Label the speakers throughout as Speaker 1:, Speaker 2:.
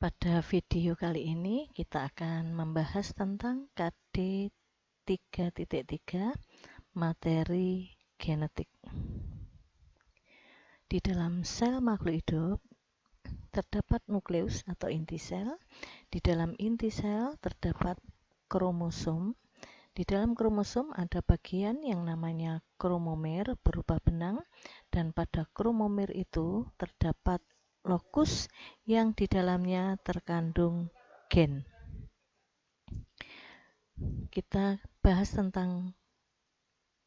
Speaker 1: Pada video kali ini kita akan membahas tentang KD 3.3 materi genetik. Di dalam sel makhluk hidup terdapat nukleus atau inti sel. Di dalam inti sel terdapat kromosom. Di dalam kromosom ada bagian yang namanya kromomer berupa benang, dan pada kromomer itu terdapat lokus yang di dalamnya terkandung gen. Kita bahas tentang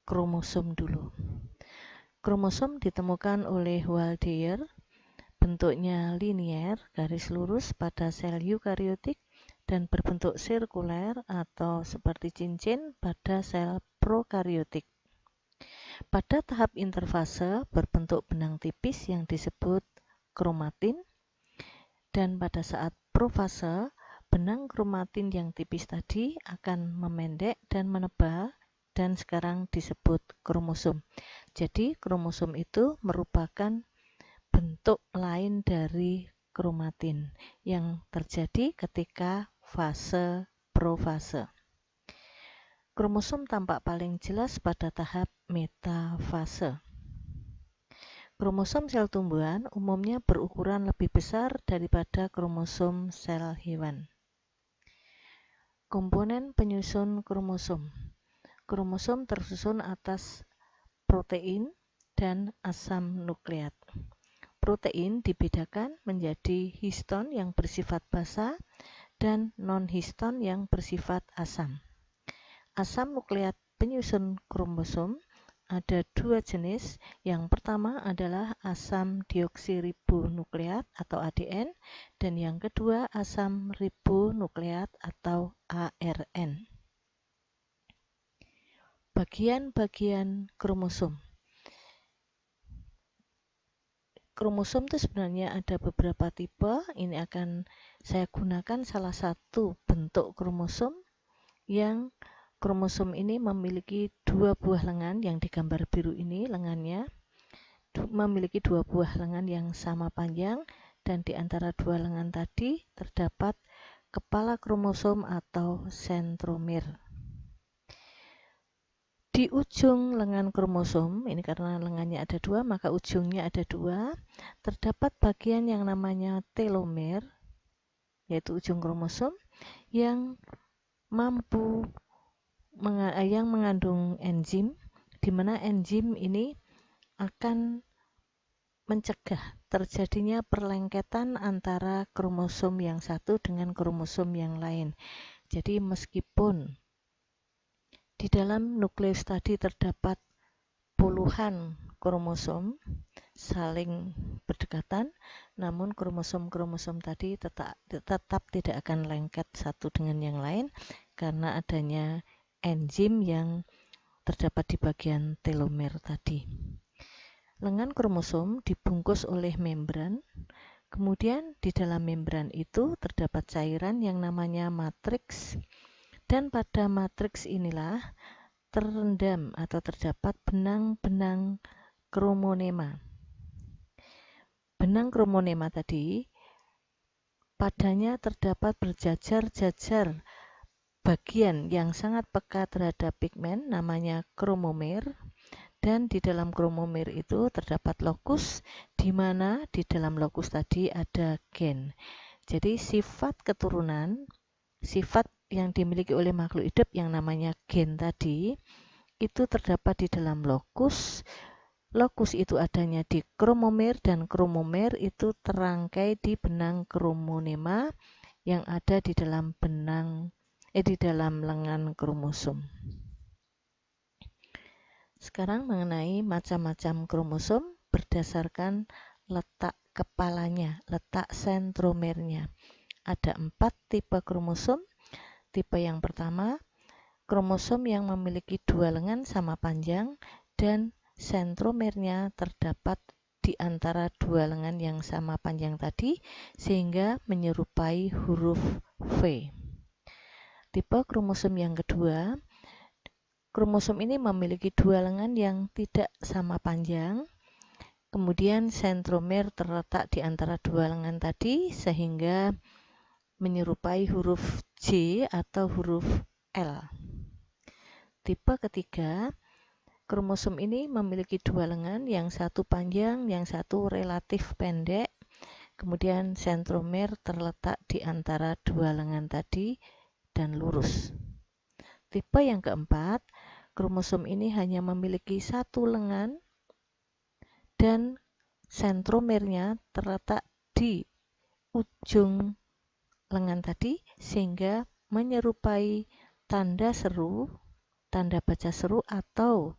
Speaker 1: kromosom dulu. Kromosom ditemukan oleh Waldeyer, bentuknya linier, garis lurus pada sel eukariotik dan berbentuk sirkuler atau seperti cincin pada sel prokariotik. Pada tahap interfase berbentuk benang tipis yang disebut kromatin, dan pada saat profase benang kromatin yang tipis tadi akan memendek dan menebal dan sekarang disebut kromosom. Jadi kromosom itu merupakan bentuk lain dari kromatin yang terjadi ketika fase profase. Kromosom tampak paling jelas pada tahap metafase. Kromosom sel tumbuhan umumnya berukuran lebih besar daripada kromosom sel hewan. Komponen penyusun kromosom. Kromosom tersusun atas protein dan asam nukleat. Protein dibedakan menjadi histon yang bersifat basa dan non-histon yang bersifat asam. Asam nukleat penyusun kromosom ada dua jenis. Yang pertama adalah asam deoksiribonukleat atau ADN, dan yang kedua asam ribonukleat atau ARN. Bagian-bagian kromosom. Kromosom itu sebenarnya ada beberapa tipe. Ini akan saya gunakan salah satu bentuk kromosom yang kromosom ini memiliki dua buah lengan yang digambar biru ini. Lengannya memiliki dua buah lengan yang sama panjang, dan di antara dua lengan tadi terdapat kepala kromosom atau sentromer. Di ujung lengan kromosom, ini karena lengannya ada dua, maka ujungnya ada dua, terdapat bagian yang namanya telomer, yaitu ujung kromosom yang mengandung enzim, di mana enzim ini akan mencegah terjadinya perlengketan antara kromosom yang satu dengan kromosom yang lain. Jadi meskipun di dalam nukleus tadi terdapat puluhan kromosom saling berdekatan, namun kromosom-kromosom tadi tetap tidak akan lengket satu dengan yang lain karena adanya enzim yang terdapat di bagian telomer tadi. Lengan kromosom dibungkus oleh membran, kemudian di dalam membran itu terdapat cairan yang namanya matriks, dan pada matriks inilah terendam atau terdapat benang-benang kromonema. Benang kromonema tadi padanya terdapat berjajar-jajar bagian yang sangat peka terhadap pigmen namanya kromomer, dan di dalam kromomer itu terdapat lokus, di mana di dalam lokus tadi ada gen. Jadi sifat keturunan, sifat yang dimiliki oleh makhluk hidup yang namanya gen tadi itu terdapat di dalam lokus. Lokus itu adanya di kromomer, dan kromomer itu terangkai di benang kromonema yang ada di dalam di dalam lengan kromosom. Sekarang mengenai macam-macam kromosom berdasarkan letak kepalanya, letak sentromernya. Ada 4 tipe kromosom. Tipe yang pertama, kromosom yang memiliki dua lengan sama panjang dan sentromernya terdapat di antara dua lengan yang sama panjang tadi sehingga menyerupai huruf V. Tipe kromosom yang kedua, kromosom ini memiliki dua lengan yang tidak sama panjang, kemudian sentromer terletak di antara dua lengan tadi sehingga menyerupai huruf J atau huruf L. Tipe ketiga, kromosom ini memiliki dua lengan, yang satu panjang, yang satu relatif pendek. Kemudian sentromer terletak di antara dua lengan tadi dan lurus. Tipe yang keempat, kromosom ini hanya memiliki satu lengan dan sentromernya terletak di ujung lengan tadi sehingga menyerupai tanda seru, tanda baca seru atau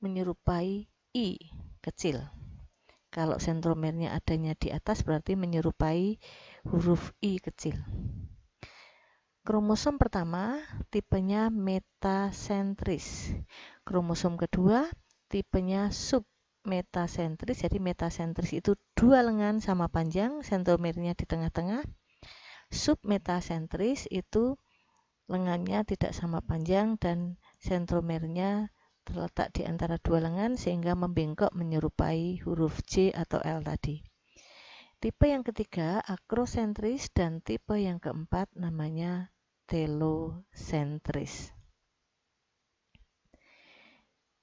Speaker 1: menyerupai I kecil. Kalau sentromernya adanya di atas berarti menyerupai huruf I kecil. Kromosom pertama tipenya metasentris. Kromosom kedua tipenya submetasentris. Jadi metasentris itu dua lengan sama panjang, sentromernya di tengah-tengah. Submetasentris itu lengannya tidak sama panjang dan sentromernya terletak di antara dua lengan sehingga membengkok menyerupai huruf J atau L tadi. Tipe yang ketiga akrosentris dan tipe yang keempat namanya telosentris.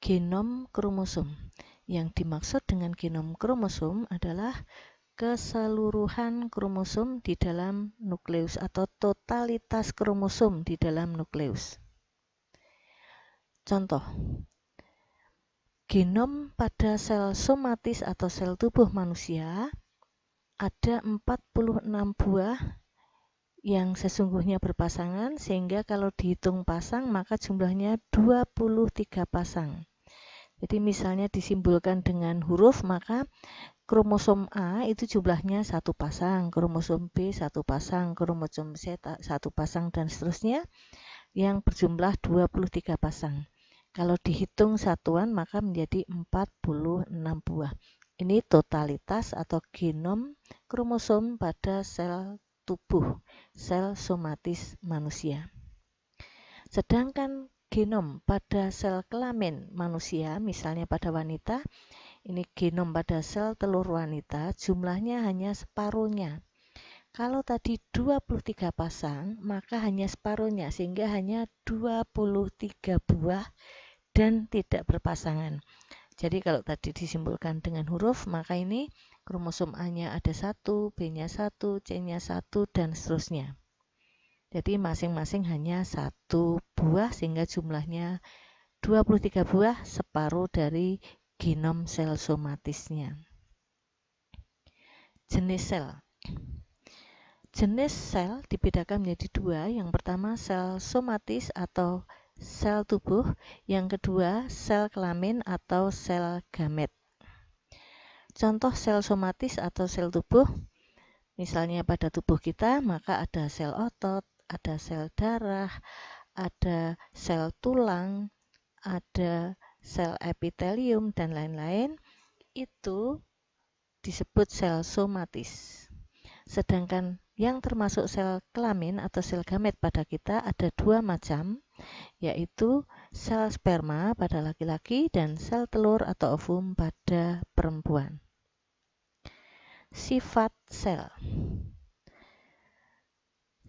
Speaker 1: Genom kromosom. Yang dimaksud dengan genom kromosom adalah keseluruhan kromosom di dalam nukleus atau totalitas kromosom di dalam nukleus. Contoh, genom pada sel somatis atau sel tubuh manusia ada 46 buah yang sesungguhnya berpasangan, sehingga kalau dihitung pasang maka jumlahnya 23 pasang. Jadi misalnya disimbolkan dengan huruf, maka kromosom A itu jumlahnya 1 pasang, kromosom B 1 pasang, kromosom C 1 pasang, dan seterusnya yang berjumlah 23 pasang. Kalau dihitung satuan maka menjadi 46 buah. Ini totalitas atau genom kromosom pada sel tubuh, sel somatis manusia. Sedangkan genom pada sel kelamin manusia, misalnya pada wanita, ini genom pada sel telur wanita, jumlahnya hanya separuhnya. Kalau tadi 23 pasang, maka hanya separuhnya, sehingga hanya 23 buah dan tidak berpasangan. Jadi kalau tadi disimbolkan dengan huruf, maka ini kromosom A-nya ada 1, B-nya 1, C-nya 1, dan seterusnya. Jadi masing-masing hanya 1 buah sehingga jumlahnya 23 buah, separuh dari genom sel somatisnya. Jenis sel. Jenis sel dibedakan menjadi dua. Yang pertama sel somatis atau sel tubuh, yang kedua sel kelamin atau sel gamet. Contoh sel somatis atau sel tubuh, misalnya pada tubuh kita, maka ada sel otot, ada sel darah, ada sel tulang, ada sel epitelium, dan lain-lain. Itu disebut sel somatis. Sedangkan yang termasuk sel kelamin atau sel gamet pada kita ada dua macam, yaitu sel sperma pada laki-laki dan sel telur atau ovum pada perempuan. Sifat sel.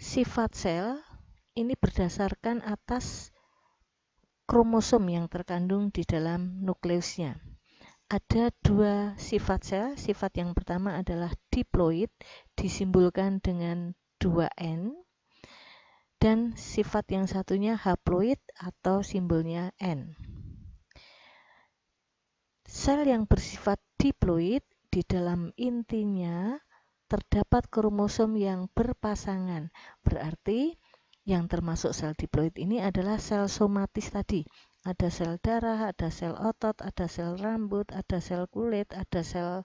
Speaker 1: Sifat sel ini berdasarkan atas kromosom yang terkandung di dalam nukleusnya. Ada dua sifat sel. Sifat yang pertama adalah diploid, disimbolkan dengan 2N. Dan sifat yang satunya haploid atau simbolnya N. Sel yang bersifat diploid, di dalam intinya terdapat kromosom yang berpasangan. Berarti yang termasuk sel diploid ini adalah sel somatis tadi. Ada sel darah, ada sel otot, ada sel rambut, ada sel kulit, ada sel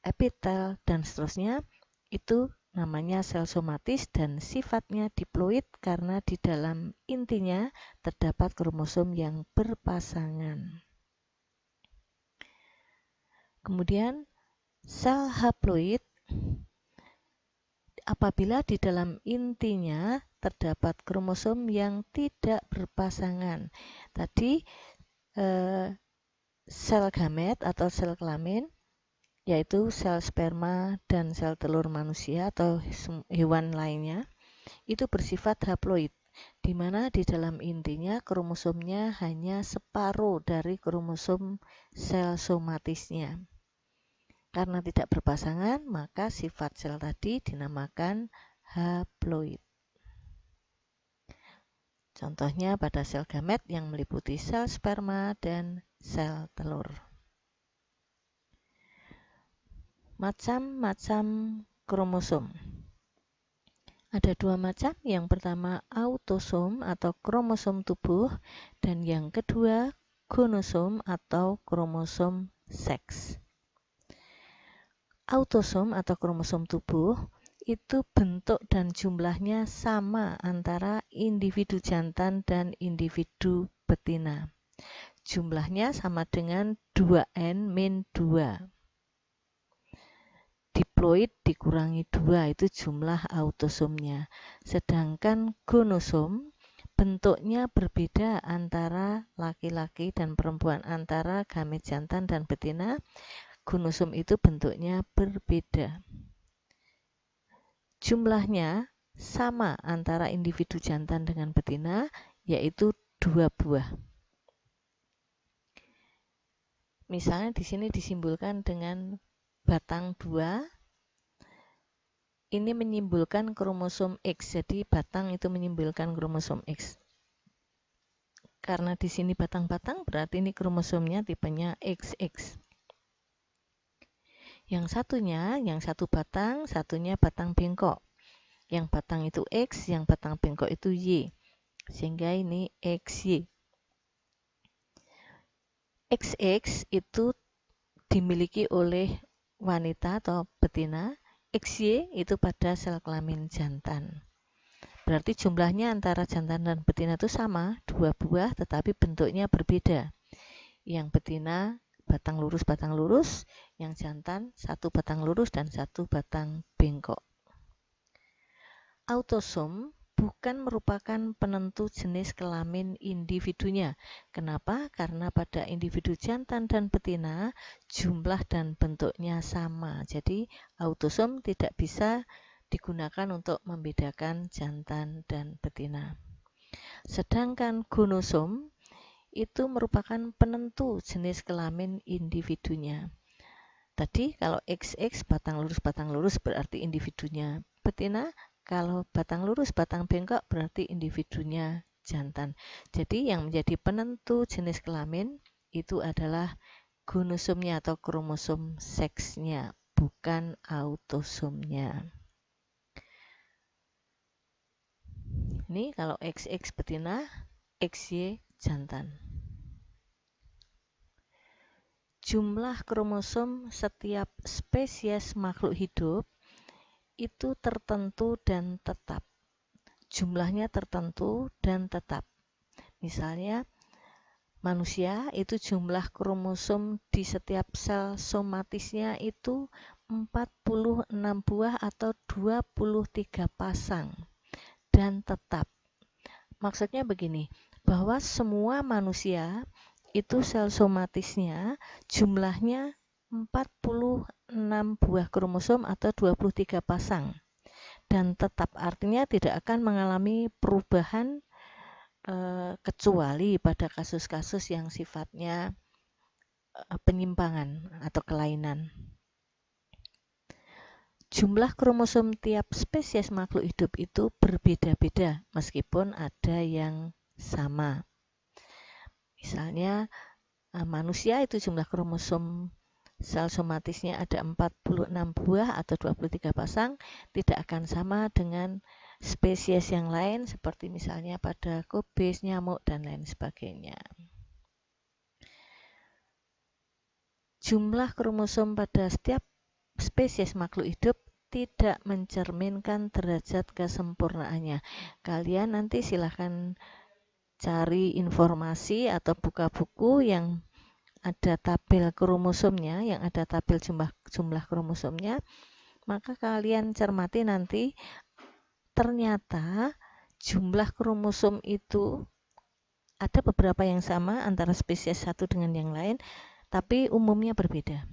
Speaker 1: epitel, dan seterusnya. Itu namanya sel somatis dan sifatnya diploid karena di dalam intinya terdapat kromosom yang berpasangan. Kemudian sel haploid, apabila di dalam intinya terdapat kromosom yang tidak berpasangan. Tadi sel gamet atau sel kelamin yaitu sel sperma dan sel telur manusia atau hewan lainnya, itu bersifat haploid, di mana di dalam intinya kromosomnya hanya separuh dari kromosom sel somatisnya. Karena tidak berpasangan, maka sifat sel tadi dinamakan haploid. Contohnya pada sel gamet yang meliputi sel sperma dan sel telur. Macam-macam kromosom. Ada dua macam, yang pertama autosom atau kromosom tubuh, dan yang kedua gonosom atau kromosom seks. Autosom atau kromosom tubuh itu bentuk dan jumlahnya sama antara individu jantan dan individu betina. Jumlahnya sama dengan 2n-2. Diploid dikurangi 2 itu jumlah autosomnya. Sedangkan gonosom bentuknya berbeda antara laki-laki dan perempuan, antara gamet jantan dan betina. Gonosom itu bentuknya berbeda. Jumlahnya sama antara individu jantan dengan betina, yaitu 2 buah. Misalnya di sini disimbolkan dengan batang 2. Ini menyimbolkan kromosom X, jadi batang itu menyimbolkan kromosom X. Karena di sini batang-batang, berarti ini kromosomnya tipenya XX. Yang satu batang, satunya batang bengkok. Yang batang itu X, yang batang bengkok itu Y. Sehingga ini XY. XX itu dimiliki oleh wanita atau betina. XY itu pada sel kelamin jantan. Berarti jumlahnya antara jantan dan betina itu sama, 2 buah, tetapi bentuknya berbeda. Yang betina batang lurus, yang jantan satu batang lurus dan satu batang bengkok. Autosom bukan merupakan penentu jenis kelamin individunya. Kenapa? Karena pada individu jantan dan betina jumlah dan bentuknya sama. Jadi autosom tidak bisa digunakan untuk membedakan jantan dan betina. Sedangkan gonosom itu merupakan penentu jenis kelamin individunya. Tadi kalau XX batang lurus berarti individunya betina. Kalau batang lurus, batang bengkok berarti individunya jantan. Jadi yang menjadi penentu jenis kelamin itu adalah gonosomnya atau kromosom seksnya, bukan autosomnya. Ini kalau XX betina, XY jantan. Jumlah kromosom setiap spesies makhluk hidup itu tertentu dan tetap. Jumlahnya tertentu dan tetap. Misalnya, manusia itu jumlah kromosom di setiap sel somatisnya itu 46 buah atau 23 pasang dan tetap. Maksudnya begini, bahwa semua manusia itu sel somatisnya jumlahnya 46 buah kromosom atau 23 pasang. Dan tetap artinya tidak akan mengalami perubahan kecuali pada kasus-kasus yang sifatnya penyimpangan atau kelainan. Jumlah kromosom tiap spesies makhluk hidup itu berbeda-beda meskipun ada yang sama. Misalnya manusia itu jumlah kromosom sel somatisnya ada 46 buah atau 23 pasang, tidak akan sama dengan spesies yang lain seperti misalnya pada kobis, nyamuk, dan lain sebagainya. Jumlah kromosom pada setiap spesies makhluk hidup tidak mencerminkan derajat kesempurnaannya. Kalian nanti silahkan cari informasi atau buka buku yang ada tabel kromosomnya, yang ada tabel jumlah kromosomnya, maka kalian cermati nanti ternyata jumlah kromosom itu ada beberapa yang sama antara spesies satu dengan yang lain, tapi umumnya berbeda.